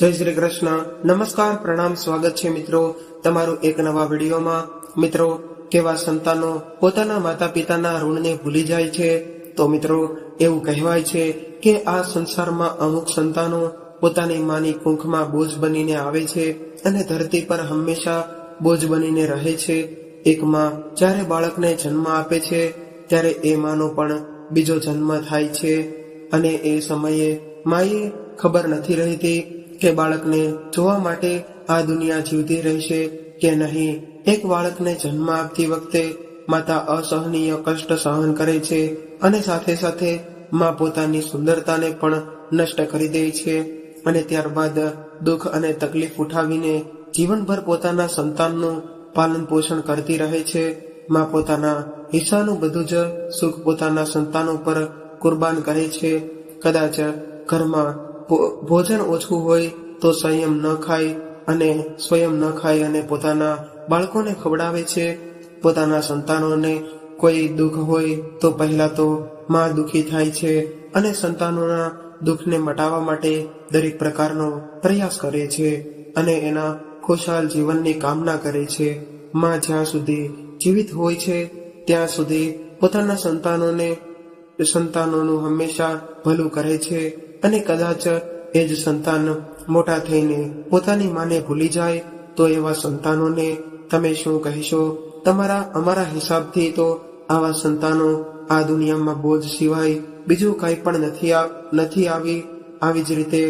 જય શ્રી કૃષ્ણ. નમસ્કાર, પ્રણામ, સ્વાગત છે મિત્રો તમારું એક નવા વિડીયોમાં. મિત્રો, કેવા સંતાનો પોતાના માતા પિતાના ઋણને ભૂલી જાય છે? તો મિત્રો, એવું કહેવાય છે કે આ સંસારમાં અમુક સંતાનો પોતાની માની કુંખમાં બોજ બનીને આવે છે અને ધરતી પર હંમેશા બોજ બનીને રહે છે. એક માં જ્યારે બાળકને જન્મ આપે છે ત્યારે એ માનો પણ બીજો જન્મ થાય છે અને એ સમયે માએ ખબર નથી રહેતી કે બાળકને જોવા માટે આ દુનિયા જીવતી રહેશે કે નહીં. એક બાળકને જન્મ આપતી વખતે માતા અસહનીય કષ્ટ સહન કરે છે અને સાથે સાથે માં પોતાની સુંદરતાને પણ નષ્ટ કરી દે છે અને ત્યારબાદ દુઃખ અને તકલીફ ઉઠાવીને જીવનભર પોતાના સંતાનનું પાલન પોષણ કરતી રહે છે. માં પોતાના હિસ્સાનું બધું જ સુખ પોતાના સંતાનો પર કુરબાન કરે છે. કદાચ ઘરમાં ભોજન ઓછું હોય તો સ્વયં ન ખાય અને પોતાના બાળકોને ખવડાવે છે. પોતાના સંતાનોને કોઈ દુઃખ હોય તો પહેલા તો માં દુઃખી થાય છે અને સંતાનોના દુઃખને મટાવવા માટે દરેક પ્રકારનો પ્રયાસ કરે છે અને એના ખુશહાલ જીવનની કામના કરે છે. માં જ્યાં સુધી જીવિત હોય છે ત્યાં સુધી પોતાના સંતાનોનું હંમેશા ભલું કરે છે અને કદાચ એ જ સંતાન મોટા થઈને પોતાની માને ભૂલી જાય તો એવા સંતાનોને તમે શું કહેશો? અમારા હિસાબથી તો આવા સંતાનો આ દુનિયામાં બોજ સિવાય બીજું કંઈ પણ નથી આવી જ રીતે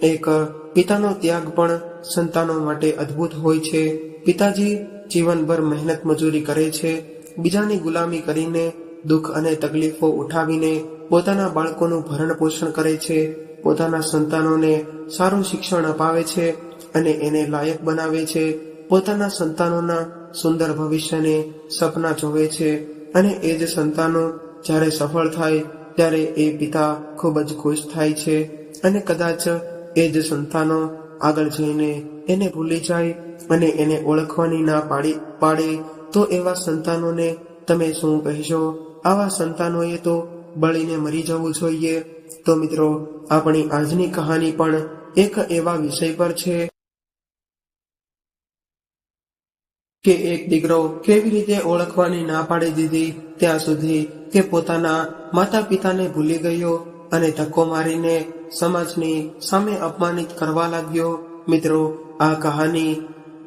એક પિતાનો ત્યાગ પણ સંતાનો માટે અદ્ભુત હોય છે. પિતાજી જીવનભર મહેનત મજૂરી કરે છે, બીજાની ગુલામી કરીને દુઃખ અને તકલીફો ઉઠાવીને પોતાના બાળકોનું ભરણ પોષણ કરે છે, પોતાના સંતાનોને સારું શિક્ષણ અપાવે છે અને એને લાયક બનાવે છે. પોતાના સંતાનોના સુંદર ભવિષ્યને સપના જોવે છે અને એ જ સંતાનો જ્યારે સફળ થાય ત્યારે એ પિતા ખૂબ જ ખુશ થાય છે અને કદાચ એ જ સંતાનો આગળ જઈને એને ભૂલી જાય અને એને ઓળખવાની ના પાડે તો એવા સંતાનોને તમે શું કહેશો? આવા સંતાનોએ તો બળીને મરી જવું જોઈએ. તો મિત્રો, આપણી આજની કહાની પણ એક એવા વિષય પર છે કે એક દીકરો કેવી રીતે ઓળખવાની ના પાડી દીધી ત્યાં સુધી કે પોતાના માતા પિતાને ભૂલી ગયો અને ધક્કો મારીને સમાજની સામે અપમાનિત કરવા લાગ્યો. મિત્રો, આ કહાની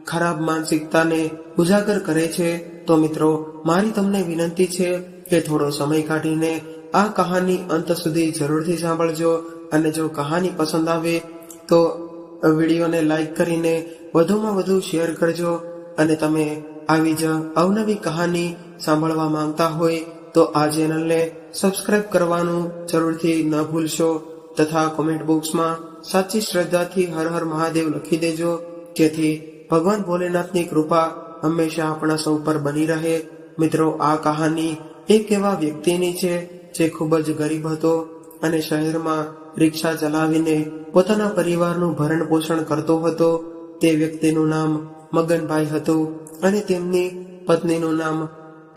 ખરાબ માનસિકતાને ઉજાગર કરે છે. તો મિત્રો, મારી તમને વિનંતી છે કે થોડો સમય કાઢીને આ કહાની અંત સુધી જરૂરથી સાંભળજો અને જો કહાની પસંદ આવે તો વિડીયોને લાઈક કરીને વધુમાં વધુ શેર કરજો અને તમે આવી જ અવનવી કહાની સાંભળવા માંગતા હોય તો આ ચેનલને સબસ્ક્રાઇબ કરવાનું જરૂરથી ન ભૂલશો તથા કોમેન્ટ બોક્સમાં સાચી શ્રદ્ધાથી હર હર મહાદેવ લખી દેજો જેથી ભગવાન ભોલેનાથની કૃપા હંમેશા આપણા સૌ પર બની રહે. મિત્રો, આ કહાની એક એવા વ્યક્તિની છે જે ખૂબ જ ગરીબ હતો અને શહેરમાં રિક્ષા ચલાવીને પોતાના પરિવારનું ભરણ પોષણ કરતો હતો. તે વ્યક્તિનું નામ મગનભાઈ હતું અને તેમની પત્નીનું નામ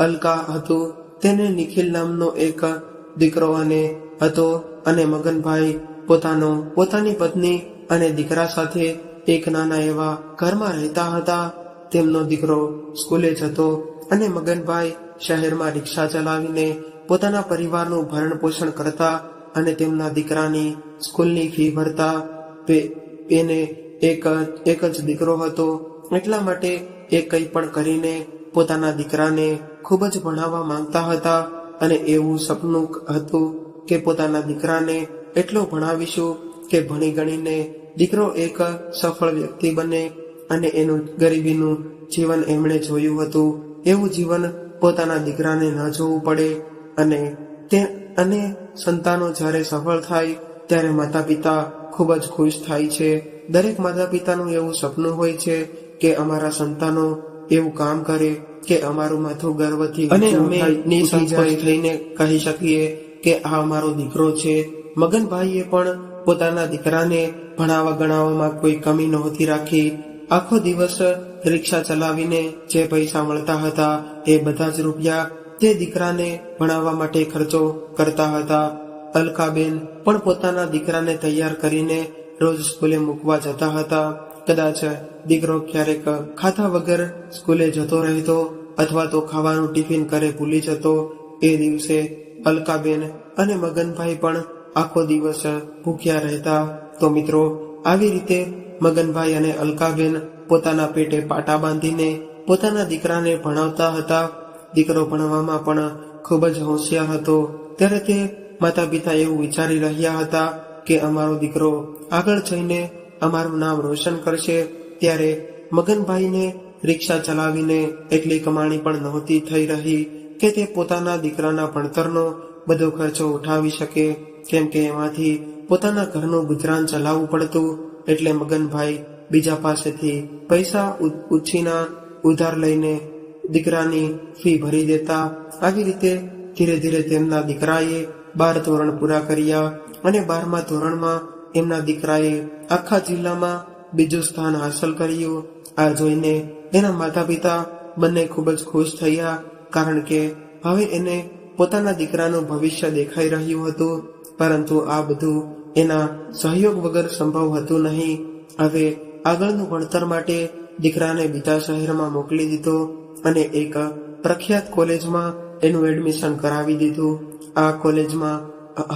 અલકા હતું. તેને નિખિલ નામનો એક દીકરો હતો અને મગનભાઈ પોતાની પત્ની અને દીકરા સાથે એક નાના એવા ઘરમાં રહેતા હતા. તેમનો દીકરો સ્કૂલે જતો અને મગનભાઈ શહેરમાં રિક્ષા ચલાવીને પોતાના પરિવારનું ભરણ પોષણ કરતા અને તેમના દીકરાની સ્કૂલની ફી ભરતા. એને એક જ દીકરો હતો એટલા માટે એ કંઈ પણ કરીને પોતાના દીકરાને ખૂબ જ ભણાવવા માંગતા હતા અને એવું સપનું હતું કે પોતાના દીકરાને એટલો ભણાવીશું કે ભણી ગણીને દીકરો એક સફળ વ્યક્તિ બને અને એનું ગરીબીનું જીવન એમણે જોયું હતું એવું જીવન પોતાના દીકરાને ન જોવું પડે અને સંતાનો જ્યારે સફળ થાય ત્યારે માતા પિતા ખૂબ જ ખુશ થાય છે. દરેક માતા પિતાનું એવું સપનું હોય છે કે અમારા સંતાનો એવું કામ કરે કે અમારું માથું ગર્વથી અને અમે નિસંકોચ થઈને કહી શકીએ કે આ અમારો દીકરો છે. મગનભાઈએ પણ પોતાના દીકરાને ભણાવવા ગણાવવામાં કોઈ કમી નહોતી રાખી. આખો દિવસ રિક્ષા ચલાવીને જે પૈસા મળતા હતા એ બધા જ રૂપિયા તે દીકરાને ભણાવવા માટે ખર્ચો કરતા હતા. અલકાબેન પણ પોતાના દીકરાને તૈયાર કરીને રોજ સ્કૂલે મૂકવા જતા હતા. કદાચ દીકરો ક્યારેક ખાધા વગર સ્કૂલે જતો રહેતો અથવા તો ખાવાનું ટિફિન કરે ભૂલી જતો. એ દિવસે અલકાબેન અને મગનભાઈ પણ આખો દિવસ ભૂખ્યા રહેતા. તો મિત્રો, આવી રીતે મગનભાઈ અને અલકાબેન પોતાના પેટે પાટા બાંધીને પોતાના દીકરાને ભણાવતા હતા. દીકરો ભણવામાં પણ ખૂબ જ હોશિયાર હતો. ત્યારે તે માતા પિતા એવું વિચારી રહ્યા હતા કે અમારો દીકરો આગળ જઈને અમારું નામ રોશન કરશે. ત્યારે મગનભાઈને રિક્ષા ચલાવીને એટલી કમાણી પણ નહોતી થઈ રહી કે તે પોતાના દીકરાના ભણતરનો બધો ખર્ચો ઉઠાવી શકે, કેમ કે એમાંથી પોતાના ઘરનું ગુજરાન ચલાવવું પડતું. એટલે મગનભાઈ બીજા પાસેથી પૈસા ઉછીના ઉધાર લઈને દીકરાની ફી ભરી દેતા. આવી રીતે ધીરે ધીરે તેમના દીકરાએ 12 ધોરણ પૂરા કર્યા અને 12મા ધોરણમાં એમના દીકરાએ આખા જિલ્લામાં બીજું સ્થાન હાંસલ કર્યું. આ જોઈને એના માતા પિતા બંને ખૂબ જ ખુશ થયા, કારણ કે હવે એને પોતાના દીકરાનું ભવિષ્ય દેખાઈ રહ્યું હતું. પરંતુ આ બધું એના સહયોગ વગર સંભવ હતું નહીં. હવે આગળનું ભણતર માટે દીકરાને બીજા શહેરમાં મોકલી દીધો અને એક પ્રખ્યાત કોલેજમાં એનું એડમિશન કરાવી દીધું. આ કોલેજમાં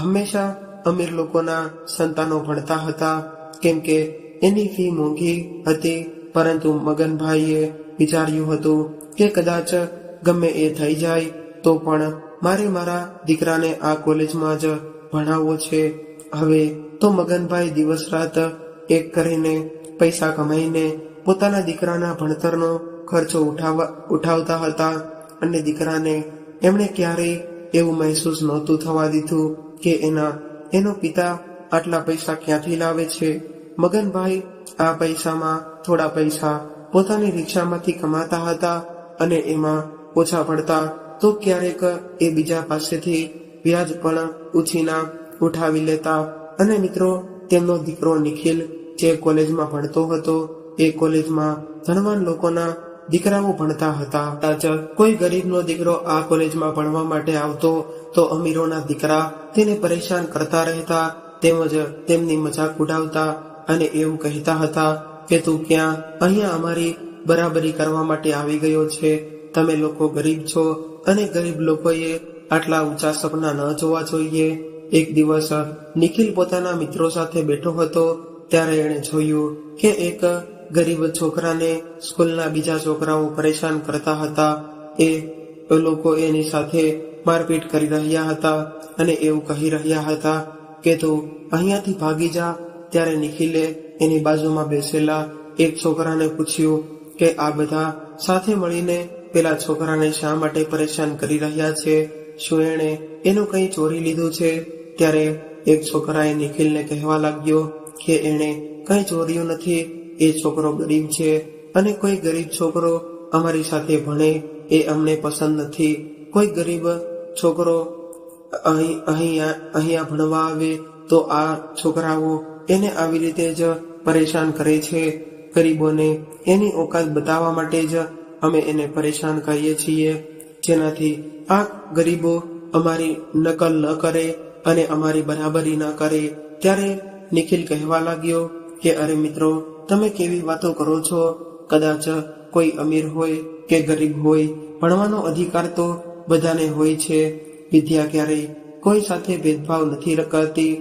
હંમેશા અમીર લોકોના સંતાનો ભણતા હતા, કેમ કે એની ફી મોંઘી હતી. પરંતુ મગનભાઈએ વિચાર્યું હતું કે કદાચ ગમે એ થઈ જાય તો પણ મારે મારા દીકરાને આ કોલેજમાં જ ભણાવવો છે. હવે તો મગનભાઈ દિવસ રાત એક કરીને પૈસા કમાઈને પોતાના દીકરાના ભણતરનો ખર્ચો ઉઠાવતા હતા અને દીકરાને એમણે ક્યારેય એવું મહેસૂસ નહોતું થવા દીધું કે એનો પિતા આટલા પૈસા ક્યાંથી લાવે છે. મગનભાઈ આ પૈસામાં થોડા પૈસા પોતાની રિક્ષામાંથી કમાતા હતા અને એમાં ઓછા પડતા તો ક્યારેક એ બીજા પાસેથી વ્યાજ પણ ઉછીના ઉઠાવી લેતા. અને મિત્રો, તેમનો દીકરો નિખિલ જે કોલેજમાં ભણતો હતો એ કોલેજમાં ધનવાન લોકોના દીકરાઓ ભણતા હતા. કદાચ કોઈ ગરીબનો દીકરો આ કોલેજમાં ભણવા માટે આવતો તો અમીરોના દીકરા તેને પરેશાન કરતા રહેતા, તેમજ તેમની મજાક ઉડાવતા અને એવું કહેતા હતા કે તું ક્યાં અહીંયા અમારી બરાબરી કરવા માટે આવી ગયો છે. તમે લોકો ગરીબ છો અને ગરીબ લોકોએ આટલા ઊંચા સપના ન જોવા જોઈએ. એક દિવસ નિખિલ પોતાના મિત્રો સાથે બેઠો હતો ત્યારે એણે જોયું કે એક ગરીબ છોકરાને સ્કૂલના બીજા છોકરાઓ પરેશાન કરતા હતા. એ લોકો એની સાથે મારપીટ કરી રહ્યા હતા અને એવું કહી રહ્યા હતા કે તું અહીંયાથી ભાગી જા. ત્યારે નિખિલે એની બાજુમાં બેસેલા એક છોકરાને પૂછ્યું કે આ બધા સાથે મળીને પેલા છોકરાને શા માટે પરેશાન કરી રહ્યા છે? શું એણે એનું કંઈ ચોરી લીધું છે? ત્યારે એક છોકરાએ નિખિલને કહેવા લાગ્યો કે એણે કંઈ ચોર્યું નથી. એ છોકરો ગરીબ છે અને કોઈ ગરીબ છોકરો અમારી સાથે ભણે એ અમને પસંદ નથી. કોઈ ગરીબ છોકરો અહીંયા ભણવા આવે તો આ છોકરાઓ એને આવી રીતે જ પરેશાન કરે છે. ગરીબોને એની ઓકાત બતાવવા માટે જ અમે એને પરેશાન કરીએ છીએ, જેનાથી આ ગરીબો અમારી નકલ ન કરે અને અમારી બરાબરી ન કરે. ત્યારે નિખિલ કહેવા લાગ્યો કે અરે મિત્રો, તમે કેવી વાતો કરો છો? કદાચ કોઈ અમીર હોય કે ગરીબ હોય, ભણવાનો અધિકાર તો બધાને હોય છે. વિદ્યા ક્યારેય કોઈ સાથે ભેદભાવ નથી કરતી.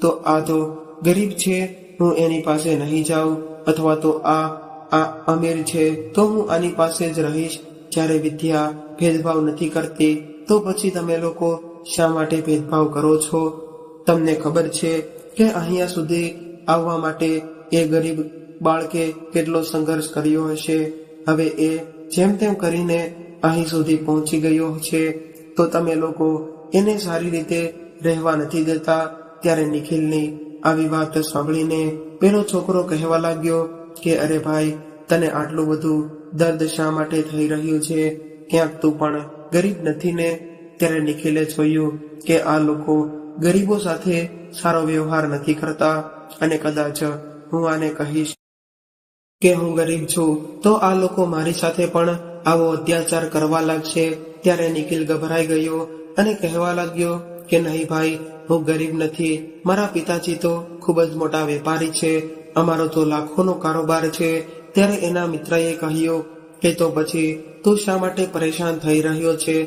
તો આ તો ગરીબ છે, હું એની પાસે નહીં જાઉં, અથવા તો આ અમીર છે તો હું આની પાસે જ રહીશ. જ્યારે વિદ્યા ભેદભાવ નથી કરતી તો પછી તમે લોકો શા માટે ભેદભાવ કરો છો? તમને ખબર છે કે અહીંયા સુધી આવવા માટે એ ગરીબ બાળકે કેટલો સંઘર્ષ કર્યો હશે. હવે એ જેમ તેમ કરીને અહીં સુધી પહોંચી ગયો છે, તો તમે લોકો એને સારી રીતે રહેવા નથી દેતા. ત્યારે નિખિલની આવી વાત સાંભળીને પેલો છોકરો કહેવા લાગ્યો કે અરે ભાઈ, તને આટલું બધું દર્દ શા માટે થઈ રહ્યું છે? ક્યાંક તું પણ ગરીબ નથી ને? ત્યારે નિખિલે જોયું કે આ લોકો ગરીબો સાથે સારો વ્યવહાર નથી કરતા અને કદાચ હું આને કહીશ કે હું ગરીબ છું તો આ લોકો મારી સાથે પણ આવો અત્યાચાર કરવા લાગશે. ત્યારે નિખિલ ગભરાઈ ગયો અને કહેવા લાગ્યો કે નહીં ભાઈ, હું ગરીબ નથી, મારા પિતાજી તો ખૂબ જ મોટા વેપારી છે, અમારો તો લાખોનો કારોબાર છે. ત્યારે એના મિત્રએ કહ્યું કે તો પછી તું શા માટે પરેશાન થઈ રહ્યો છે?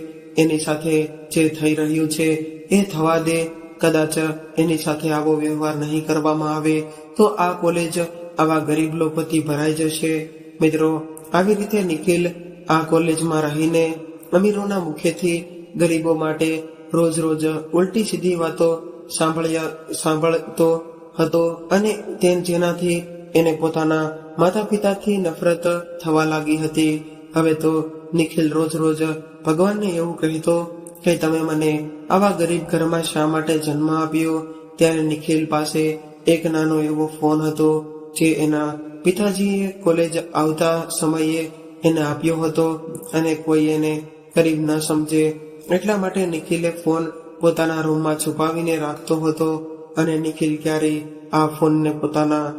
એની સાથે જે થઈ રહ્યું છે એ થવા દે. કદાચ એની સાથે આવો વ્યવહાર નહીં કરવામાં આવે તો આ કોલેજ આવા ગરીબ લોકોથી ભરાઈ જશે. મિત્રો, આવી રીતે નિખિલ આ કોલેજમાં રહીને અમીરોના મુખેથી ગરીબો માટે રોજ રોજ ઉલટી સીધી વાતો સાંભળતો હતો અને જેનાથી એને પોતાના માતા પિતાથી નફરત થવા લાગી હતી. હવે તો નિખિલ રોજ રોજ ભગવાનને એવું કહેતો કે તમે મને આવા ગરીબ ઘરમાં શા માટે જન્મ આપ્યો. ત્યારે નિખિલ પાસે એક નાનો એવો ફોન હતો જે એના પિતાજીએ કોલેજ આવતા સમયે એને આપ્યો હતો અને કોઈ એને ગરીબ ન સમજે એટલા માટે નિખિલે ફોન પોતાના રૂમમાં છુપાવીને રાખતો હતો અને નિખિલ ક્યારેય આ ફોનને પોતાના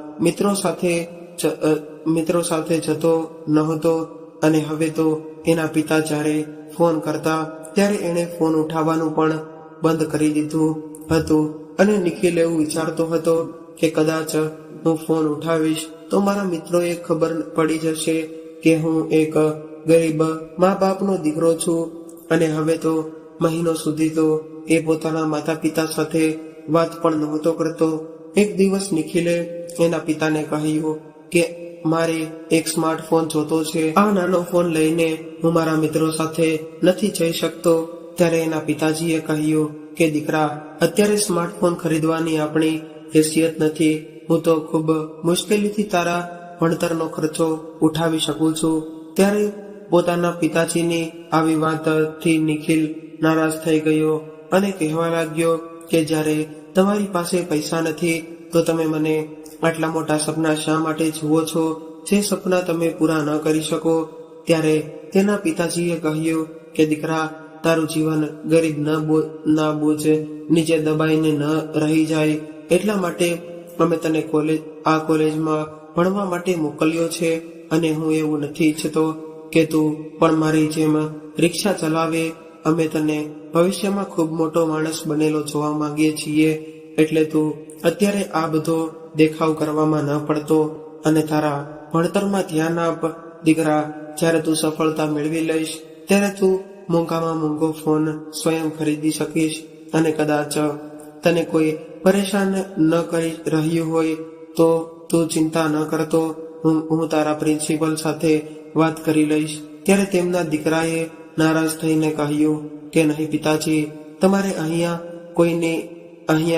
મિત્રો સાથે જતો નહોતો. અને હવે તો એના પિતા જ્યારે ફોન કરતા ત્યારે એણે ફોન ઉઠાવવાનું પણ બંધ કરી દીધું હતું અને નિખિલ એવું વિચારતો હતો કે કદાચ હું ફોન ઉઠાવીશ તો મારા મિત્રોએ ખબર પડી જશે કે હું એક ગરીબ મા બાપનો દીકરો છું. અને હવે તો મહિનો સુધી તો એ પોતાના માતા પિતા સાથે વાત પણ નહોતો કરતો. એક દિવસ નિખિલે એના પિતાને કહ્યું કે મારે એક સ્માર્ટફોન જોતો છે, આ નાનો ફોન લઈને હું મારા મિત્રો સાથે નથી જઈ શકતો. ત્યારે એના પિતાજીએ કહ્યું કે દીકરા, અત્યારે સ્માર્ટફોન ખરીદવાની આપણી હેસિયત નથી, હું તો ખૂબ મુશ્કેલીથી તારા ભણતરનો ખર્ચો ઉઠાવી શકું છું. ત્યારે પોતાના પિતાજીની આવી વાતથી નિખિલ નારાજ થઈ ગયો અને કહેવા લાગ્યો કે જ્યારે તમારી પાસે પૈસા નથી તો તમે મને આટલા મોટા સપના શા માટે જુઓ છો, જે સપના તમે પૂરા ન કરી શકો. ત્યારે તેના પિતાજીએ કહ્યું કે દીકરા, તારું જીવન ગરીબ ના બોજ નીચે દબાઈને ન રહી જાય એટલા માટે અમે તને આ કોલેજમાં ભણવા માટે મોકલ્યો છે. અને હું એવું નથી ઈચ્છતો કે તું પણ મારી જેમ રિક્ષા ચલાવે. અમે તને ભવિષ્યમાં ખૂબ મોટો માણસ બનેલો જોવા માંગીએ છીએ, એટલે તું અત્યારે આ બધો દેખાવ કરવામાં ન પડતો અને તારા ભણતરમાં ધ્યાન આપ. દીકરા, જ્યારે તું સફળતા મેળવી લઈશ ત્યારે તું મોંઘામાં મોંઘો ફોન સ્વયં ખરીદી શકીશ અને કદાચ તને કોઈ પરેશાન ન કરી રહ્યું હોય તો તું ચિંતા ન કરતો, હું તારા પ્રિન્સિપલ સાથે વાત કરી લઈશ. ત્યારે તેમના દીકરાએ નારાજ થઈને કહ્યું કે નહીં પિતાજી, તમારે અહીંયા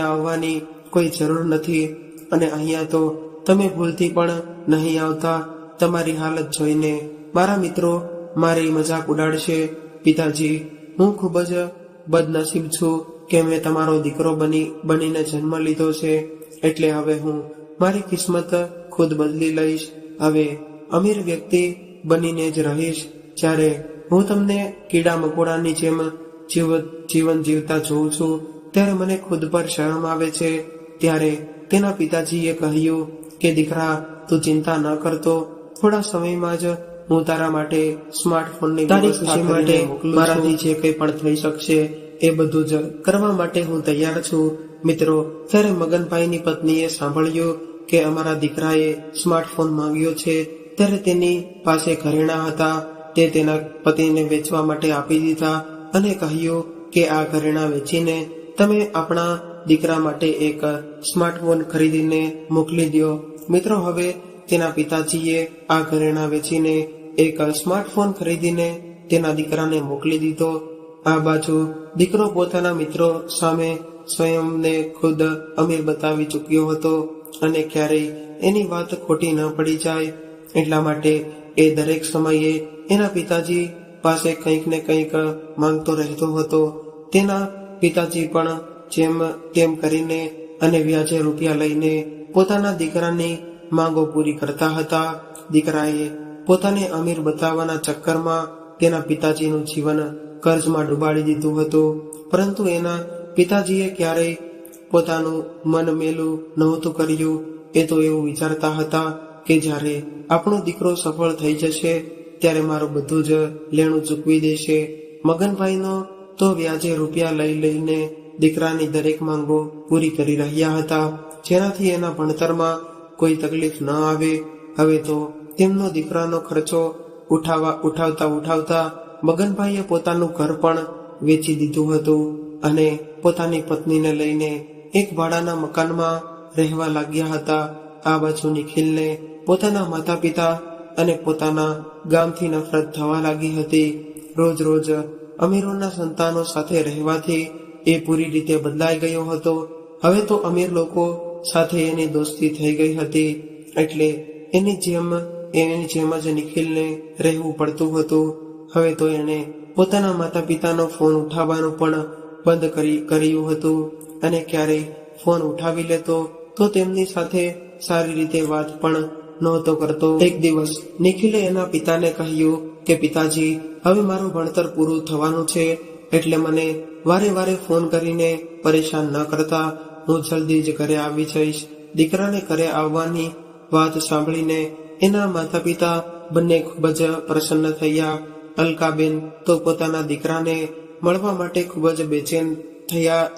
આવવાની કોઈ જરૂર નથી અને અહીંયા તો તમે ભૂલથી પણ નહીં આવતા. તમારી હાલત જોઈને મારા મિત્રો મારી મજાક ઉડાડશે. પિતાજી, હું ખૂબ જ બદનસીબ છું કે મેં તમારો દીકરો બનીને જન્મ લીધો છે, એટલે હવે હું મારી કિસ્મત ખુદ બદલી લઈશ. હવે અમીર વ્યક્તિ બનીને જ રહીશ. જ્યારે હું તમને કીડા મકોડાની જેમ જીવન જીવતા જોઉં છું ત્યારે મને ખુદ પર શરમ આવે છે. ત્યારે તેના પિતાજીએ કહ્યું કે દીકરા, તું ચિંતા ન કરતો, થોડા સમયમાં જ હું તારા માટે સ્માર્ટફોનની તારી ખુશી માટે મારાથી જે કંઈ પણ થઈ શકશે એ બધું જ કરવા માટે હું તૈયાર છું. મિત્રો, ત્યારે મગનભાઈની પત્નીએ સાંભળ્યું કે અમારા દીકરાએ સ્માર્ટફોન માંગ્યો છે ત્યારે તેની પાસે ઘરેણાં હતા તે તેના પતિને વેચવા માટે આપી દીધા અને કહ્યું કે આ ઘરેણાં વેચીને તમે આપણા દીકરા માટે એક સ્માર્ટફોન ખરીદીને મોકલી દો. મિત્રો, હવે તેના પિતાજીએ આ ઘરેણાં વેચીને એક સ્માર્ટફોન ખરીદીને તેના દીકરાને મોકલી દીધો. આ બાજુ દીકરો પોતાના મિત્રો સામે સ્વયંને ખુદ અમીર બતાવી ચૂક્યો હતો અને ક્યારેય એની વાત ખોટી ન પડી જાય એટલા માટે એ દરેક સમયે એના પિતાજી પાસે કંઈક ને કંઈક માંગતો રહેતો હતો. તેના પિતાજી પણ જેમ તેમ કરીને અને વ્યાજે રૂપિયા લઈને પોતાના દીકરાની માંગો પૂરી કરતા હતા. દીકરાએ પોતાને અમીર બતાવવાના ચક્કરમાં તેના પિતાજીનું જીવન કર્જમાં ડૂબાડી દીધું હતું, પરંતુ એના પિતાજીએ ક્યારેય પોતાનું મન મેલું નહોતું કર્યું. એ તો એવું વિચારતા હતા કે જ્યારે આપણો દીકરો સફળ થઈ જશે ત્યારે મારું બધું જ લેણું ચૂકવી દેશે. મગનભાઈનો તો વ્યાજે રૂપિયા લઈને દીકરાની દરેક માંગો પૂરી કરી રહ્યા હતા, જેનાથી એના ભણતરમાં કોઈ તકલીફ ન આવે. હવે તો તેમનો દીકરાનો ખર્ચો ઉઠાવતા મગનભાઈએ પોતાનું ઘર પણ વેચી દીધું હતું અને પોતાની પત્નીને લઈને એક ભાડાના મકાનમાં રહેવા લાગ્યા હતા. આ બાજુ નિખિલને પોતાના માતા પિતા અને પોતાના ગામથી નફરત થવા લાગી હતી. રોજ રોજ અમીરોના સંતાનો સાથે રહેવાથી એ પૂરી રીતે બદલાઈ ગયો હતો. હવે તો અમીર લોકો સાથે એની દોસ્તી થઈ ગઈ હતી, એટલે એની જેમ જ નિખિલને રહેવું પડતું હતું. હવે તો એણે પોતાના માતા પિતાનો ફોન ઉઠાવવાનું પણ બંધ કર્યું હતું અને ક્યારેય ફોન ઉઠાવી લેતો તો તેમની સાથે સારી રીતે વાત પણ નહોતો કરતો. એક દિવસ નિખિલે એના પિતાને કહ્યું કે પિતાજી, હવે મારું ભણતર પૂરું થવાનું છે, એટલે મને વારે વારે ફોન કરીને પરેશાન ન કરતા. હું જલ્દી જ ઘરે આવી જઈશ. દીકરાને ઘરે આવવાની વાત સાંભળીને એના માતા પિતા બંને ખૂબ જ પ્રસન્ન થયા. અલકાબેન તો પોતાના દીકરાને મળવા માટે ખૂબ જ બેચેન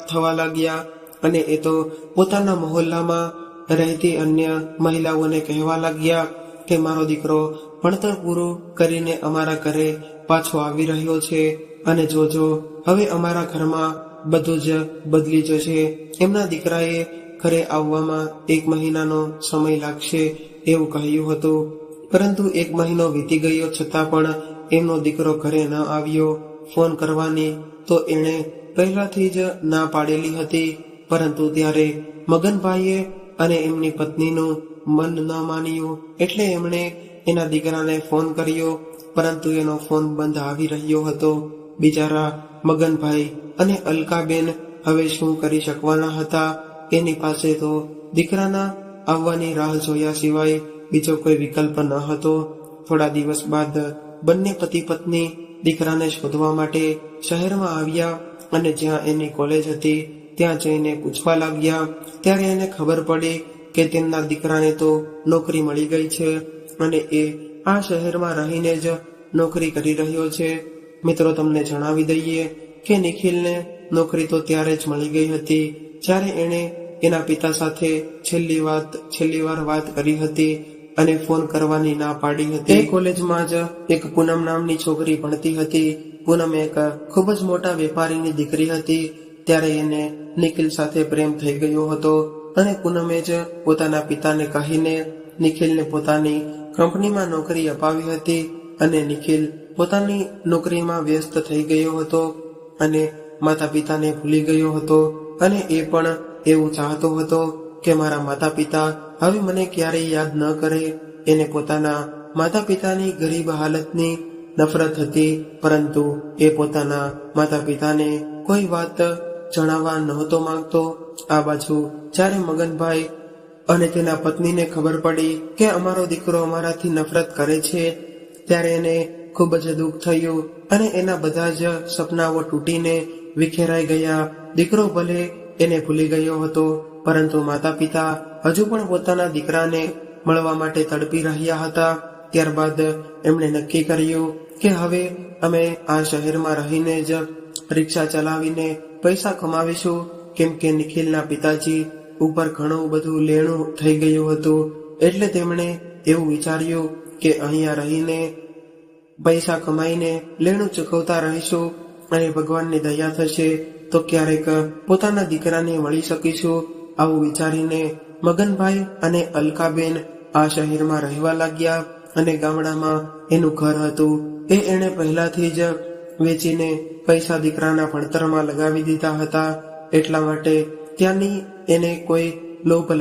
થવા લાગ્યા અને એ તો પોતાના મહોલ્લામાં રહેતી અન્ય મહિલાઓને કહેવા લાગ્યા કે મારો દીકરો ભણતર પૂરું કરીને અમારા ઘરે પાછો આવી રહ્યો છે અને જોજો હવે અમારા ઘરમાં બધું જ બદલી જશે. એમના દીકરાએ ઘરે આવવામાં 1 મહિનાનો સમય લાગશે એવું કહ્યું હતું, પરંતુ 1 મહિનો વીતી ગયો છતાં પણ એમનો દીકરો ઘરે ન આવ્યો. ફોન કરવાની તો એણે પહેલાથી જ ના પાડેલી હતી, પરંતુ ત્યારે મગનભાઈએ અને એમની પત્નીનું મન ન માન્યું, એટલે એમણે એના દીકરાને ફોન કર્યો, પરંતુ એનો ફોન બંધ આવી રહ્યો હતો. બિચારા મગનભાઈ અને અલકાબેન હવે શું કરી શકવાના હતા? એની પાસે તો દીકરાના આવવાની રાહ જોયા સિવાય બીજો કોઈ વિકલ્પ ન હતો. થોડા દિવસ બાદ બંને પતિ પત્ની દીકરાને શોધવા માટે શહેરમાં આવ્યા અને જ્યાં એની કોલેજ હતી ત્યાં જઈને પૂછવા લાગ્યા. ત્યારે એને ખબર પડી કે તેમના દીકરાને તો નોકરી મળી ગઈ છે અને એ આ શહેરમાં રહીને જ નોકરી કરી રહ્યો છે. મિત્રો, તમને જણાવી દઈએ કે નિખિલને નોકરી તો ત્યારે જ મળી ગઈ હતી જ્યારે એણે એના પિતા સાથે છેલ્લી વાર વાત કરી હતી અને ફોન કરવાની ના પાડી હતી. એ કોલેજમાં જ એક પૂનમ નામની છોકરી ભણતી હતી. પૂનમ એક ખૂબ જ મોટા વેપારીની દીકરી હતી. ત્યારે એને નિખિલ સાથે પ્રેમ થઈ ગયો હતો અને પૂનમે જ પોતાના પિતાને કહીને નિખિલને પોતાની કંપનીમાં નોકરી અપાવી હતી અને નિખિલ પોતાની નોકરીમાં વ્યસ્ત થઈ ગયો હતો અને માતા પિતાને ભૂલી ગયો હતો અને એ પણ એવું ચાહતો હતો કે મારા માતા પિતા હવે મને ક્યારેય યાદ ન કરે. એને પોતાના માતા પિતાની ગરીબ હાલતની નફરત હતી, પરંતુ એ પોતાના માતા પિતાને કોઈ વાત જણાવવા નહોતો માંગતો. આ બાજુ જ્યારે મગનભાઈ અને તેના પત્નીને ખબર પડી કે અમારો દીકરો અમારાથી નફરત કરે છે, ત્યારે એને ખૂબ જ દુઃખ થયું અને એના બધા જ સપનાઓ તૂટીને વિખેરાઈ ગયા. દીકરો ભલે એને ભૂલી ગયો હતો, પરંતુ માતા પિતા હજુ પણ પોતાના દીકરાને મળવા માટે તડપી રહ્યા હતા. ત્યારબાદ એમણે નક્કી કર્યું કે હવે અમે આ શહેરમાં રહીને જ રિક્ષા ચલાવીને પૈસા કમાવીશું, કેમ કે નિખિલના પિતાજી ઉપર ઘણું બધું લેણું થઈ ગયું હતું. એટલે તેમણે એવું વિચાર્યું કે અહીંયા રહીને પૈસા કમાઈને લેણું ચૂકવતા રહીશું અને ભગવાનની દયા થશે તો ક્યારેક પોતાના દીકરાને મળી શકીશું. આવું વિચારીને મગનભાઈ અને અલકાબેન આ શહેરમાં રહેવા લાગ્યા અને ગામડામાં એનું ઘર હતું એ એણે પહેલાથી જ વેચીને પૈસા દીકરાના ભણતરમાં લગાવી દીધા હતા. એટલા માટે ત્યાંની એને કોઈ લોભ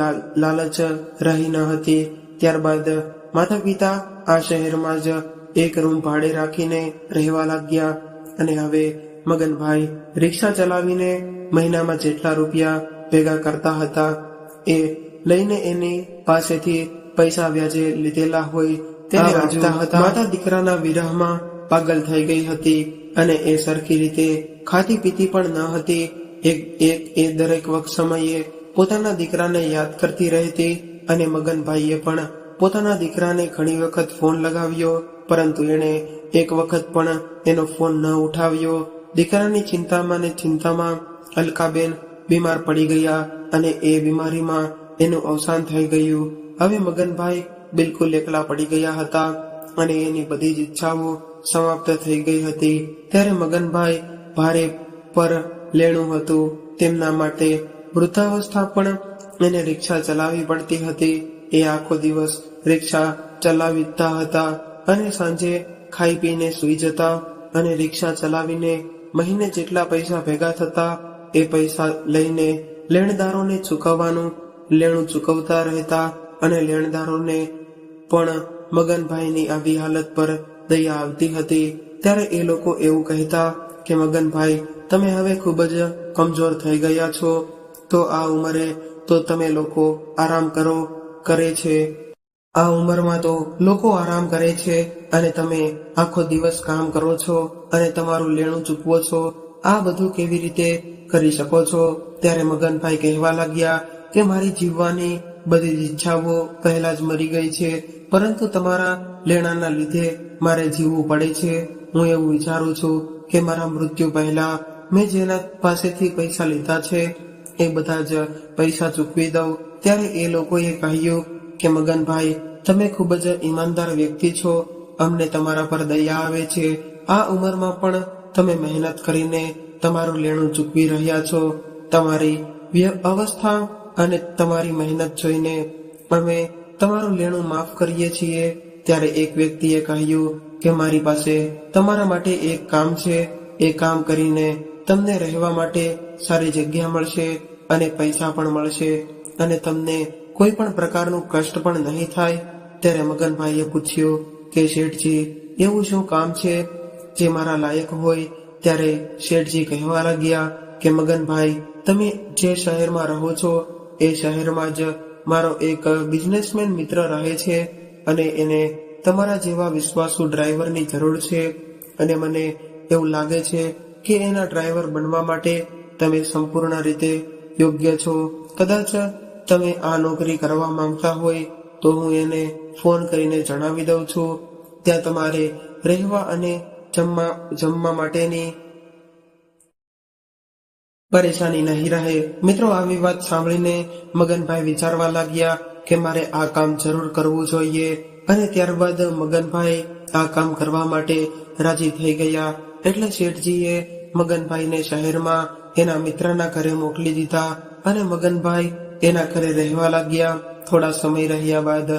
લાલચ રહી ન હતી. ત્યારબાદ માતા પિતા આ શહેરમાં જ એક રૂમ ભાડે રાખીને રહેવા લાગ્યા અને હવે મગનભાઈ રિક્ષા ચલાવીને મહિનામાં જેટલા રૂપિયા ભેગા કરતા હતા એ લઈને એની પાસેથી પૈસા વ્યાજે લીધેલા હોય તેને આપતા હતા. માતા દીકરાના વિરહમાં પાગલ થઈ ગઈ હતી અને એ સરખી રીતે ખાતી પીતી પણ ન હતી. એ દરેક વખત સમયે પોતાના દીકરાને યાદ કરતી રહેતી અને મગનભાઈએ પણ પોતાના દીકરાને ઘણી વખત ફોન લગાવ્યો, પરંતુ એણે એક વખત પણ એનો ફોન ન ઉઠાવ્યો. દીકરાની ચિંતામાં અલકાબેન બીમાર પડી ગયા અને એ બીમારીમાં એનું અવસાન થઈ ગયું. હવે મગનભાઈ બિલકુલ એકલા પડી ગયા હતા અને એની બધી જ ઈચ્છાઓ સમાપ્ત થઈ ગઈ હતી. ત્યારે મગનભાઈ ભારે પર લેણું હતું. તેમના માટે વૃદ્ધાવસ્થા પણ એને રિક્ષા ચલાવવી પડતી હતી. એ આખો દિવસ રિક્ષા ચલાવતા હતા અને સાંજે ખાઈ પીને સૂઈ જતા અને રિક્ષા ચલાવીને મહિને જેટલા પૈસા ભેગા થતા એ પૈસા લઈને લેણદારોને ચૂકવવાનું લેણું ચૂકવતા રહેતા અને લેણદારોને પણ મગનભાઈની આવી હાલત પર દયા આવતી હતી. ત્યારે એ લોકો એવું કહેતા કે મગનભાઈ, તમે હવે ખૂબ જ કમજોર થઈ ગયા છો, તો આ ઉંમરે તો તમે લોકો આરામ કરે છે. આ ઉંમરમાં તો લોકો આરામ કરે છે અને તમે આખો દિવસ કામ કરો છો અને તમારું લેણું ચૂકવો છો. આ બધું કેવી રીતે કરી શકો છો? ત્યારે મગનભાઈ કહેવા લાગ્યા કે મારી જીવવાની બધી ઈચ્છાઓ પહેલા જ મરી ગઈ છે, પરંતુ તમારા લેણાના લીધે મારે જીવવું પડે છે. હું એવું વિચારું છું કે મારા મૃત્યુ પહેલા મેં જેના પાસેથી પૈસા લીધા છે એ બધા જ પૈસા ચૂકવી દઉં. ત્યારે એ લોકોએ કહ્યું કે મગનભાઈ, તમે ખૂબ જ ઈમાનદાર વ્યક્તિ છો, અમને તમારા પર દયા આવે છે. આ ઉંમરમાં પણ તમે મહેનત કરીને તમારું લેણું ચૂકવી રહ્યા છો. તમારી અવસ્થા અને તમારી મહેનત જોઈને અમે તમારું લેણું માફ કરીએ છીએ. ત્યારે એક વ્યક્તિએ કહ્યું કે મારી પાસે તમારા માટે એક કામ છે. એ કામ કરીને તમને રહેવા માટે સારી જગ્યા મળશે અને પૈસા પણ મળશે અને તમને કોઈ પણ પ્રકારનું કષ્ટ પણ નહીં થાય. ત્યારે મગનભાઈએ પૂછ્યું કે શેઠજી, એવું શું કામ છે જે મારા લાયક હોય? ત્યારે શેઠજી કહેવા લાગ્યા કે મગનભાઈ, તમે જે શહેરમાં રહો છો એ શહેરમાં જ મારો એક બિઝનેસમેન મિત્ર રહે છે અને એને તમારા જેવા વિશ્વાસુ ડ્રાઈવરની જરૂર છે અને મને એવું લાગે છે કે એના ડ્રાઈવર બનવા માટે તમે સંપૂર્ણ રીતે યોગ્ય છો. કદાચ તમે આ નોકરી કરવા માંગતા હોય તો હું એને ફોન કરીને જણાવી દઉં છું. ત્યાં તમારે રહેવા અને જમવા માટેની પરેશાની નહીં રહે. મિત્રો, આવી વાત સાંભળીને મગનભાઈ વિચારવા લાગ્યા કે મારે આ કામ જરૂર કરવું જોઈએ અને ત્યારબાદ મગનભાઈ આ કામ કરવા માટે રાજી થઈ ગયા. એટલે શેઠજીએ મગનભાઈને શહેરમાં એના મિત્રના ઘરે મોકલી દીધા અને મગનભાઈ એના ઘરે રહેવા લાગ્યા. થોડા સમય રહ્યા બાદ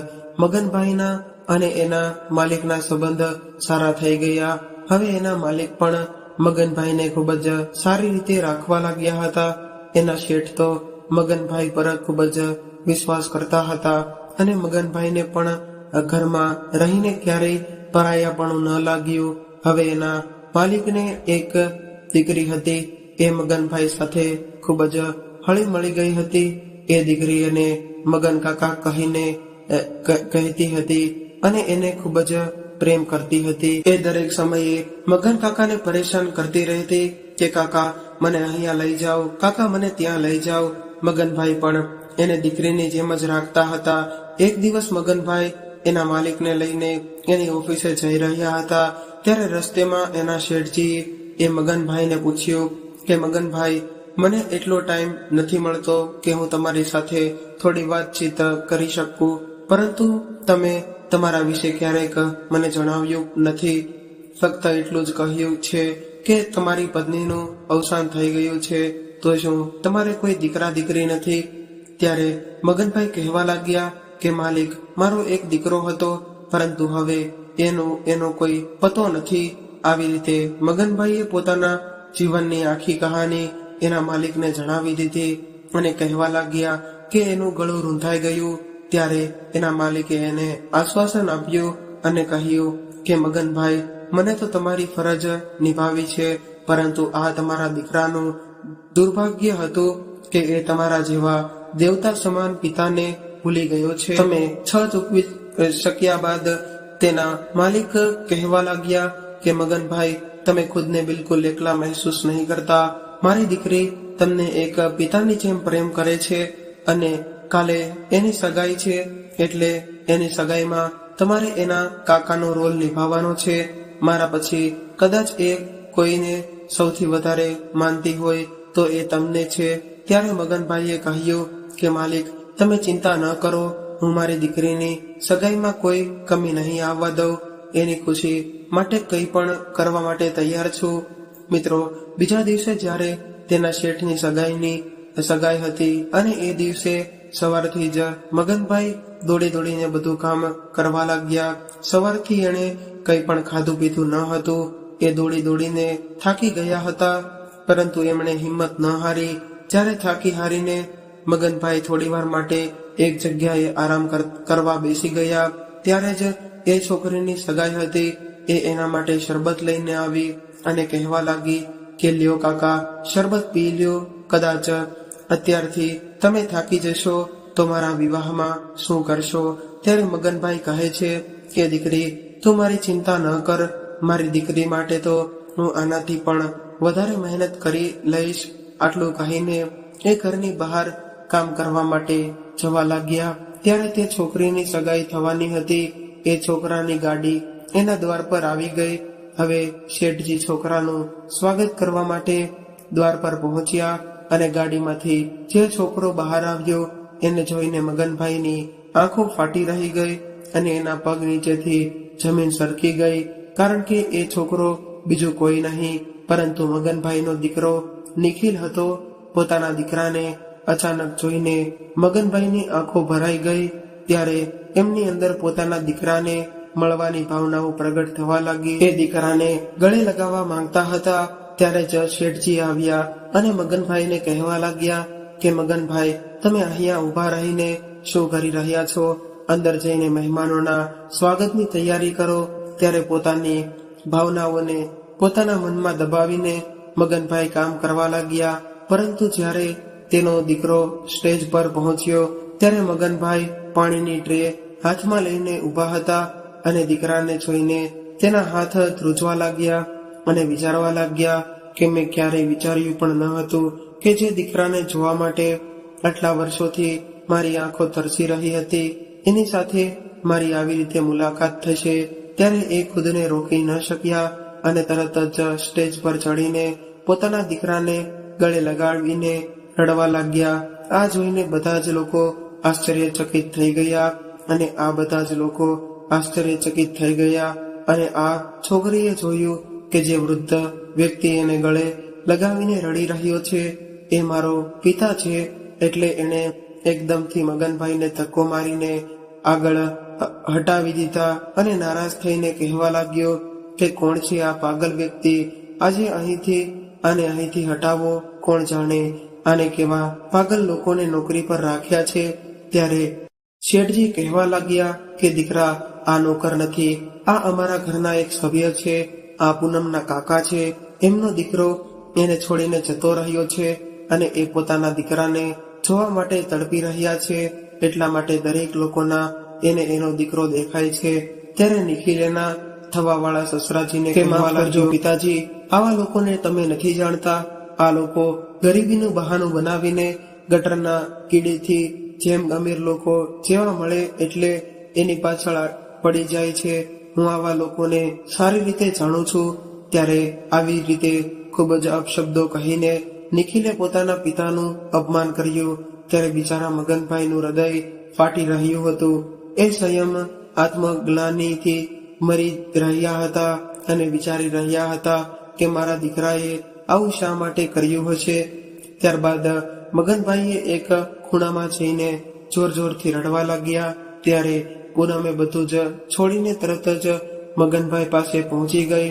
મગનભાઈના અને એના માલિકના સંબંધ સારા થઈ ગયા. હવે એના માલિક પણ મગનભાઈને ખૂબ જ સારી રીતે રાખવા લાગ્યા હતા. એના શેઠ તો મગનભાઈ પર ખૂબ જ વિશ્વાસ કરતા હતા અને મગનભાઈને પણ ઘરમાં રહીને ક્યારેય પરાયાપણું ન લાગ્યું. હવે એના માલિકને એક દીકરી હતી. એ મગનભાઈ સાથે ખૂબ જ હળી મળી ગઈ હતી. એ દીકરી એને મગન કાકા કહીને કહેતી હતી અને એને ખૂબ જ પ્રેમ કરતી હતી. એ દરેક સમયે મગન કાકાને પરેશાન કરતી રહેતી કે કાકા મને અહીંયા લઈ જાઓ, કાકા મને ત્યાં લઈ જાઓ. મગનભાઈ પણ એને દીકરીની જેમ જ રાખતા હતા. એક દિવસ મગનભાઈ એના માલિકને લઈને એની ઓફિસે જઈ રહ્યા હતા. ત્યારે રસ્તેમાં એના શેઠજી એ મગનભાઈને પૂછ્યું કે મગનભાઈ, મને એટલો ટાઈમ નથી મળતો કે હું તમારી સાથે થોડી વાતચીત કરી શકું, પરંતુ તમે તમારા વિશે ક્યારેક મને જણાવ્યું નથી. ફક્ત એટલું જ કહ્યું છે કે તમારી પત્નીનું અવસાન થઈ ગયું છે, તો શું તમારે કોઈ દીકરા દીકરી નથી? ત્યારે મગનભાઈ કહેવા લાગ્યા કે માલિક, મારો એક દીકરો હતો, પરંતુ હવે એનો કોઈ પતો નથી. આવી રીતે મગનભાઈએ પોતાના જીવનની આખી કહાની એના માલિકને જણાવી દીધી અને કહેવા લાગ્યા કે એનું ગળું રૂંધાઈ ગયું. ત્યારે એના માલિકે એને આશ્વાસન આપ્યું અને કહ્યું કે મગનભાઈ, મને તો તમારી ફરજ નિભાવી છે, પરંતુ આ તમારા દીકરાનું દુર્ભાગ્ય હતું કે એ તમારા જેવા દેવતા સમાન પિતાને ભૂલી ગયો છે. તમે ચૂકવી શક્યા બાદ તેના માલિક કહેવા લાગ્યા કે મગનભાઈ, તમે ખુદને બિલકુલ એકલા મહેસૂસ નહીં કરતા. મારી દીકરી તમને એક પિતાની જેમ પ્રેમ કરે છે અને કાલે એની સગાઈ છે, એટલે એની સગાઈમાં તમારે એના કાકાનો રોલ નિભાવવાનો છે. મારા પછી કદાચ એ કોઈને સૌથી વધારે માનતી હોય તો એ તમને છે. ત્યારે મગનભાઈએ કહ્યું કે માલિક, તમે ચિંતા ન કરો, હું મારી દીકરીની સગાઈમાં કોઈ કમી નહીં આવવા દઉં. એની ખુશી માટે કંઈ પણ કરવા માટે તૈયાર છું. મિત્રો, બીજા દિવસે જ્યારે તેના શેઠની સગાઈ હતી અને એ દિવસે સવારથી જ મગનભાઈ દોડીને બધું કામ કરવા લાગ્યા. સવારથી એણે કંઈ પણ ખાધું પીધું ન હતું. એ દોડીને થાકી ગયા હતા, પરંતુ એમણે હિંમત ન હારી. જ્યારે થાકી હારીને મગનભાઈ થોડીવાર માટે એક જગ્યાએ આરામ કરવા બેસી ગયા, ત્યારે જ એ છોકરીની સગાઈ હતી. એ એના માટે શરબત લઈને આવી અને કહેવા લાગી કે લ્યો કાકા, શરબત પી લ્યો. કદાચ અત્યારથી તમે થાકી જશો તો મારા વિવાહમાં શું કરશો? ત્યારે મગનભાઈ કહે છે કે દીકરી, તું મારી ચિંતા ન કર. મારી દીકરી માટે તો હું આનાથી પણ વધારે મહેનત કરી લઈશ. આટલું કહીને એ ઘરની બહાર કામ કરવા માટે જવા લાગ્યા. ત્યારે તે છોકરીની સગાઈ થવાની હતી. એ છોકરાની ગાડી એના દ્વાર પર આવી ગઈ. હવે શેઠજી છોકરાનું સ્વાગત કરવા માટે દ્વાર પર પહોંચ્યા અને ગાડીમાંથી જે છોકરો બહાર આવ્યો એને જોઈને મગનભાઈની આંખો ફાટી રહી ગઈ અને એના પગ નીચેથી જમીન સરકી ગઈ. કારણ કે એ છોકરો બીજું કોઈ નહીં પરંતુ મગનભાઈનો દીકરો નિખિલ હતો. પોતાના દીકરાને અચાનક જોઈને મગનભાઈની આંખો ભરાઈ ગઈ. ત્યારે એમની અંદર પોતાના દીકરાને મળવાની ભાવનાઓ પ્રગટ થવા લાગી. એ દીકરાને ગળે લગાવવા માંગતા હતા. ત્યારે જ શેઠજી આવ્યા અને મગનભાઈને કહેવા લાગ્યા કે મગનભાઈ, તમે અહીંયા ઊભા રહીને શું કરી રહ્યા છો? અંદર જઈને મહેમાનોના સ્વાગતની તૈયારી કરો. ત્યારે પોતાની ભાવનાઓને પોતાના મનમાં દબાવીને મગનભાઈ કામ કરવા લાગ્યા. પરંતુ જ્યારે તેનો દીકરો સ્ટેજ પર પહોંચ્યો ત્યારે મગનભાઈ પાણીની ટ્રે હાથમાં લઈને ઊભા હતા અને દીકરાને જોઈને તેના હાથ ધ્રુજવા લાગ્યા અને વિચારવા લાગ્યા કે મેં ક્યારેય વિચાર્યું પણ ન હતું કે જે દીકરાને જોવા માટે આટલા વર્ષોથી મારી આંખો તરસી રહી હતી એની સાથે મારી આવી રીતે મુલાકાત થશે. ત્યારે એ ખુદને રોકી ન શક્યા અને તરત જ સ્ટેજ પર ચડીને પોતાના દીકરાને ગળે લગાડીને રડવા લાગ્યા. આ જોઈને બધા જ લોકો આશ્ચર્યચકિત થઈ ગયા અને આ છોકરીએ જોયું કે જે વૃદ્ધ વ્યક્તિ એને ગળે લગાવીને રડી રહ્યો છે એ મારો પિતા છે. એટલે એણે એકદમથી મગનભાઈને ધક્કો મારીને આગળ હટાવી દીધા અને નારાજ થઈને કહેવા લાગ્યો કે કોણ છે આ પાગલ વ્યક્તિ? આજે અહીંથી હટાવો. કોણ જાણે આને કેવા પાગલ લોકોને નોકરી પર રાખ્યા છે. ત્યારે શેઠજી કહેવા લાગ્યા કે દીકરા, આ નોકર નથી, આ અમારા ઘરના એક સભ્ય છે. આ પૂનમના કાકા છે. એમનો દીકરો એને છોડીને જતો રહ્યો છે અને એ પોતાના દીકરાને જોવા માટે તડપી રહ્યા છે. એટલા માટે દરેક લોકોના એને એનો દીકરો દેખાય છે. ત્યારે નિખિલ એના થવાવાળા સસરાજીને કહેવા લાગ્યો, પિતાજી, આવા લોકોને તમે નથી જાણતા. આ લોકો ગરીબીનું બહાનું બનાવીને ગટરના કીડીથી જેમ અમીર લોકો જેવા મળે એટલે એની પાછળ પડી જાય છે. હું આવા લોકોને સારી રીતે જાણું છું. ત્યારે આવી રીતે ખૂબ જ અપશબ્દો કહીને નિખિલે પોતાના પિતાનું અપમાન કર્યું. ત્યારે બિચારા મગનભાઈનું હૃદય ફાટી રહ્યું હતું. એ સ્વયં આત્મગ્લાનિથી મરી રહ્યા હતા અને વિચારી રહ્યા હતા કે મારા દીકરાએ આવું શા માટે કર્યું હશે. ત્યારબાદ મગનભાઈએ એક ખૂણામાં જઈને જોરથી રડવા લાગ્યા. ત્યારે પૂનમે બધું જ છોડીને તરત જ મગનભાઈ પાસે પહોંચી ગઈ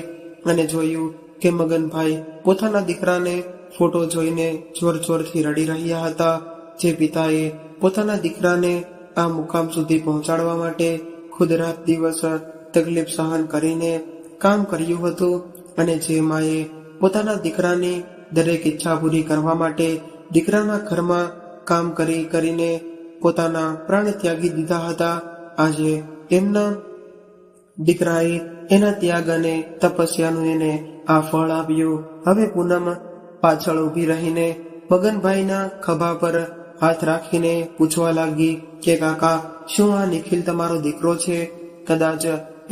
અને જોયું કે મગનભાઈ પોતાના દીકરાને ફોટો જોઈને જોરથી રડી રહ્યા હતા. જે પિતાએ પોતાના દીકરાને આ મુકામ સુધી પહોંચાડવા માટે ખુદ રાત દિવસ તકલીફ સહન કરીને કામ કર્યું હતું અને જે માએ પોતાના દીકરાની દરેક ઈચ્છા પૂરી કરવા માટે દીકરાના ઘરમાં કામ કરીને પોતાના પ્રાણ ત્યાગી દીધા હતા, આજે એમના દીકરાએ એના ત્યાગ અને તપસ્યાનું એને આ ફળ આપ્યું. હવે પૂનમ પાછળ ઊભી રહીને મગનભાઈના ખભા પર હાથ રાખીને પૂછવા લાગી કે કાકા, શું આ નિખિલ તમારો દીકરો છે? કદાચ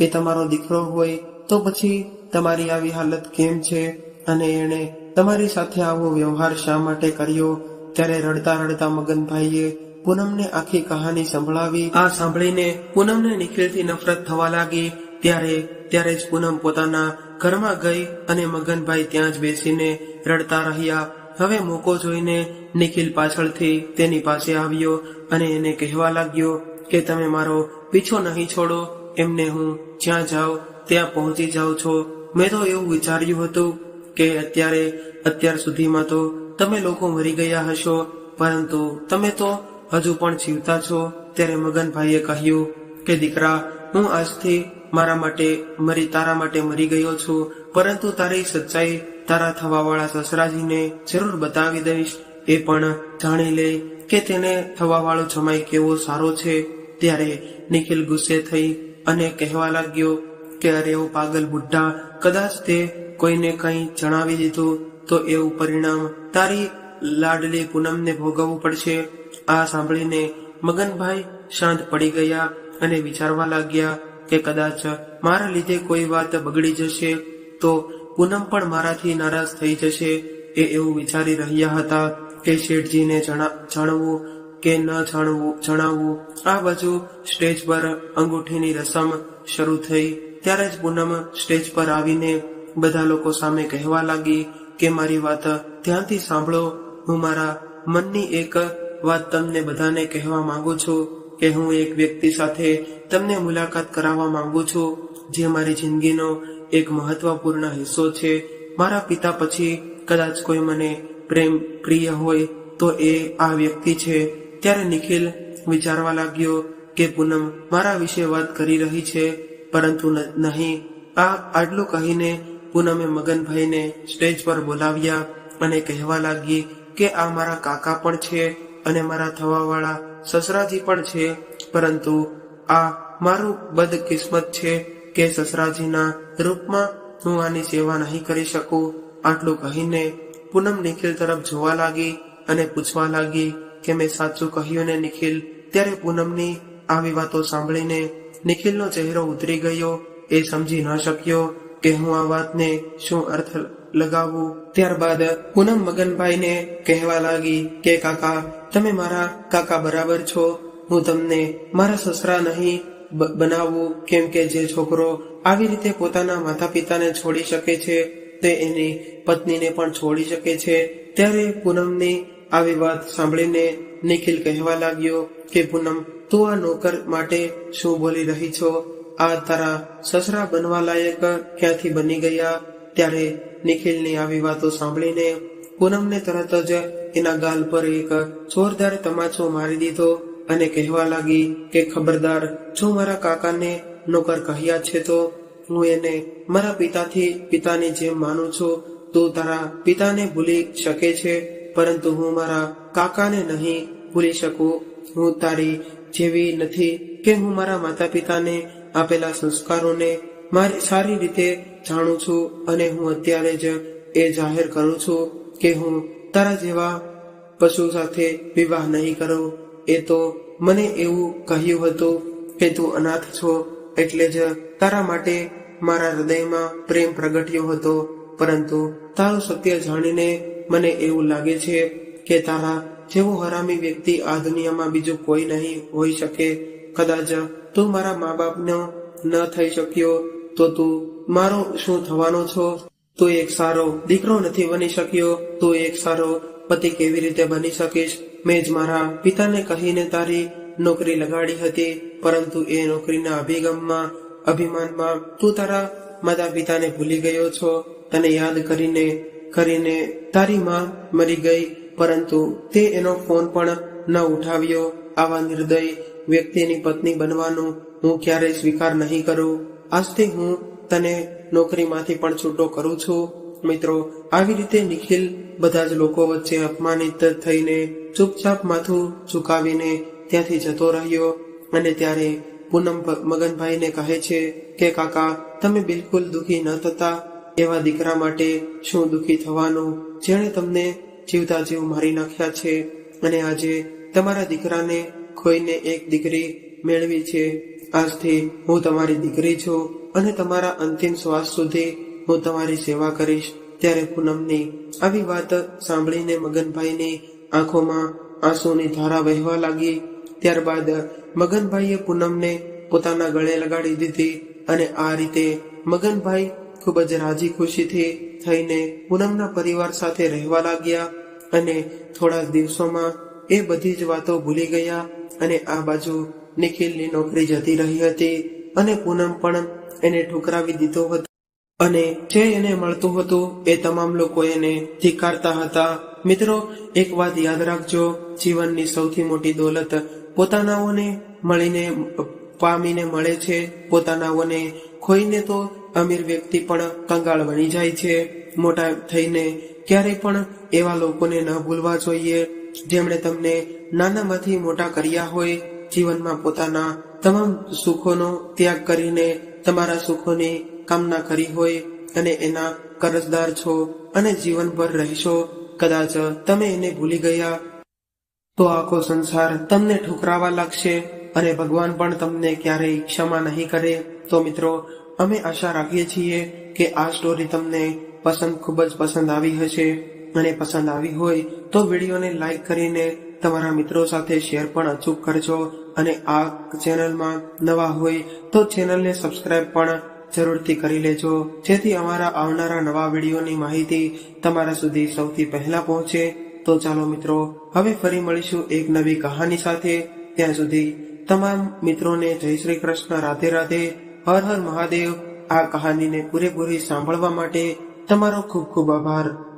એ તમારો દીકરો હોય તો પછી તમારી આવી હાલત કેમ છે? અને એણે તમારી સાથે આવો વ્યવહાર શા માટે કર્યો? ત્યારે રડતા રડતા મગનભાઈએ પૂનમને આખી કહાની સંભળાવી. આ સાંભળીને પૂનમને નિખિલથી નફરત થવા લાગી. ત્યારે જ પૂનમ પોતાના ઘરમાં ગઈ અને મગનભાઈ ત્યાં જ બેસીને રડતા રહ્યા. હવે મોકો જોઈને નિખિલ પાછળથી તેની પાસે આવ્યો અને એને કહેવા લાગ્યો કે તમે મારો પીછો નહીં છોડો, એમને હું જ્યાં જાઉં ત્યાં પહોંચી જાઉં છો. મેં તો એવું વિચાર્યું હતું કે અત્યાર સુધીમાં તો તમે લોકો મરી ગયા હશો, પરંતુ તમે તો હજુ પણ જીવતા છો. ત્યારે મગનભાઈએ કહ્યું કે દીકરા, હું આજથી તારા માટે મરી ગયો છું, પરંતુ તારી સચ્ચાઈ તારા થવાવાળા સસરાજીને જરૂર બતાવી દઈશ. એ પણ જાણી લે કે તેને થવાવાળો જમાઈ કેવો સારો છે. ત્યારે નિખિલ ગુસ્સે થઈ અને કહેવા લાગ્યો કે અરે ઓ પાગલ બુઢ્ઢા, કદાચ તે કોઈને કંઈ જણાવી દીધું તો એવું પરિણામ તારી લાડલી પૂનમને ભોગવવું પડશે. આ સાંભળીને મગનભાઈ શાંત પડી ગયા અને વિચારવા લાગ્યા કે કદાચ મારા લીધે કોઈ વાત બગડી જશે તો પૂનમ પણ મારાથી નારાજ થઈ જશે. એ એવું વિચારી રહ્યા હતા કે શેઠજીને જાણવું કે ન જણાવવું. આ બાજુ સ્ટેજ પર અંગૂઠીની રસમ શરૂ થઈ. ત્યારે જ પૂનમ સ્ટેજ પર આવીને બધા લોકો સામે કહેવા લાગી કે મારી વાત ધ્યાનથી સાંભળો. હું મારા મનની એક વાત તમને બધાને કહેવા માંગુ છું કે હું એક વ્યક્તિ સાથે તમને મુલાકાત કરાવવા માંગુ છું, જે મારી જિંદગીનો એક મહત્વપૂર્ણ હિસ્સો છે. મારા પિતા પછી કદાચ કોઈ મને પ્રિય હોય તો એ આ વ્યક્તિ છે. ત્યારે નિખિલ વિચારવા લાગ્યો કે પૂનમ મારા વિશે વાત કરી રહી છે, પરંતુ નહીં. આટલું કહીને પૂનમે મગનભાઈને સ્ટેજ પર બોલાવ્યા અને કહેવા લાગી કે આ મારા કાકા પણ છે અને મારા થવાવાળા સસરાજી પણ છે, પરંતુ આ મારું બદકિસ્મત છે કે સસરાજીના રૂપમાં હું આની સેવા નહીં કરી શકું. આટલું કહીને પૂનમ નિખિલ તરફ જોવા લાગી અને પૂછવા લાગી કે મેં સાચું કહ્યું ને નિખિલ? ત્યારે પૂનમની આવી વાતો સાંભળીને નિખિલનો ચહેરો ઉતરી ગયો. એ સમજી ન શક્યો કે હું આ વાતને શું અર્થ લગાવું. ત્યારબાદ પૂનમ મગનભાઈને કહેવા લાગી કે કાકા, તમે મારા કાકા બરાબર છો. હું તમને મારા સસરા નહીં બનાવવું, કેમ કે જે છોકરો આવી રીતે પોતાના માતા પિતાને છોડી શકે છે તે એની પત્નીને પણ છોડી શકે છે. ત્યારે પૂનમની આવી વાત સાંભળીને નિખિલ કહેવા લાગ્યો કે પૂનમ, તું આ નોકર માટે શું બોલી રહી છો? આ તારા સસરા બનવા લાયક ક્યાંથી બની ગયા? ત્યારે નિખિલની આવી વાતો સાંભળીને પૂનમને તરત જ એના ગાલ પર એક જોરદાર તમાચો મારી દીધો અને કહેવા લાગી કે ખબરદાર, જો મારા કાકાને નોકર કહ્યા છે તો હું એને મારા પિતાની જેમ માનું છું. તું તારા પિતાને ભૂલી શકે છે, પરંતુ હું મારા કાકાને નહીં ભૂલી શકું. હું તારી જેવી નથી કે હું મારા માતા પિતાને આપેલા સંસ્કારોને સારી રીતે જાણું છું, અને હું અત્યારે જ એ જાહેર કરું છું કે હું તારા જેવા પશુ સાથે વિવાહ નહીં કરું. એ તો મને એવું કહ્યું હતું કે તું અનાથ છો, એટલે જ તારા માટે મારા હૃદયમાં પ્રેમ પ્રગટ્યો હતો, પરંતુ તારું સત્ય જાણીને મને એવું લાગે છે કે તારા જેવો હરામી વ્યક્તિ આ દુનિયામાં બીજું કોઈ નહીં હોઈ શકે. કદાચ તું મારા મા બાપનો ન થઈ શક્યો તો તું મારો શું થવાનો છો? તું એક સારો દીકરો નથી બની શક્યો, તું એક સારો પતિ કેવી રીતે બની શકીશ? મેં જ મારા પિતાને કહીને તારી નોકરી લગાડી હતી, પરંતુ એ નોકરીના અભિમાનમાં તું તારા માતા પિતાને ભૂલી ગયો છો. તને યાદ કરીને તારી માં મરી ગઈ, પરંતુ તે એનો ફોન પણ ન ઉઠાવ્યો. આવા નિર્દય વ્યક્તિની પત્ની બનવાનું હું ક્યારેય સ્વીકાર નહીં કરું. આજથી હું તને નોકરીમાંથી પણ છૂટો કરું છું. મિત્રો, આવી રીતે નિખિલ બધા જ લોકો વચ્ચે અપમાનિત થઈને ચૂપચાપ માથું ઝુકાવીને ત્યાંથી જતો રહ્યો. અને ત્યારે પૂનમ મગનભાઈને કહે છે કે કાકા, તમે બિલકુલ દુઃખી ન થતા. એવા દીકરા માટે શું દુઃખી થવાનું, જેણે તમને જીવતા જીવ મારી નાખ્યા છે, અને આજે તમારા દીકરાને ખોઈને એક દીકરી મેળવી છે. આજથી હું તમારી દીકરી છું અને તમારા અંતિમ શ્વાસ સુધી હું તમારી સેવા કરીશ. ત્યારે પૂનમની આવી વાત સાંભળીને મગનભાઈની આંખોમાં આંસુની ધારા વહેવા લાગી. ત્યારબાદ મગનભાઈએ પૂનમને પોતાના ગળે લગાડી દીધી અને આ રીતે મગનભાઈ ખૂબ જ રાજી ખુશીથી થઈને પૂનમના પરિવાર સાથે રહેવા લાગ્યા અને થોડા જ દિવસોમાં એ બધી જ વાતો ભૂલી ગયા. અને આ બાજુ નિખિલની નોકરી જતી રહી હતી અને પૂનમ પણ એને ઠુકરાવી દીધો હતો અને જે એને મળતું હતું એ તમામ લોકો એને ધિક્કારતા હતા. મિત્રો, એક વાત યાદ રાખજો, જીવનની સૌથી મોટી દોલત પોતાનાઓને મળીને પામીને મળે છે. પોતાનાઓને ખોઈને તો અમીર વ્યક્તિ પણ કંગાળ બની જાય છે. મોટા થઈને ક્યારેય પણ એવા લોકોને ન ભૂલવા જોઈએ જેમણે તમને નાનામાંથી મોટા કર્યા હોય. જીવનમાં પોતાના તમામ સુખોનો ત્યાગ કરીને તમારા સુખોની કામના કરી હોય અને એના કરજદાર છો અને જીવનભર રહેશો. કદાચ તમે એને ભૂલી ગયા તો આખો સંસાર તમને ઠુકરાવા લાગશે અને ભગવાન પણ તમને ક્યારેય ક્ષમા નહીં કરે. તો મિત્રો, અમે આશા રાખીએ છીએ કે આ સ્ટોરી તમને ખૂબ જ પસંદ આવી હશે અને પસંદ આવી હોય તો વિડીયોને લાઈક કરીને તમારા મિત્રો સાથે શેર પણ અચૂક કરજો અને આ ચેનલમાં નવા હોય તો ચેનલને સબસ્ક્રાઇબ પણ જરૂરથી કરી લેજો, જેથી અમારા આવનારા નવા વિડીયોની માહિતી તમારા સુધી સૌથી પહેલા પહોંચે. તો ચાલો મિત્રો, હવે ફરી મળીશું એક નવી કહાની સાથે. ત્યાં સુધી તમામ મિત્રોને જય શ્રી કૃષ્ણ, રાધે રાધે, હર હર મહાદેવ. આ કહાનીને પૂરેપૂરી સાંભળવા માટે તમારો ખૂબ ખૂબ આભાર.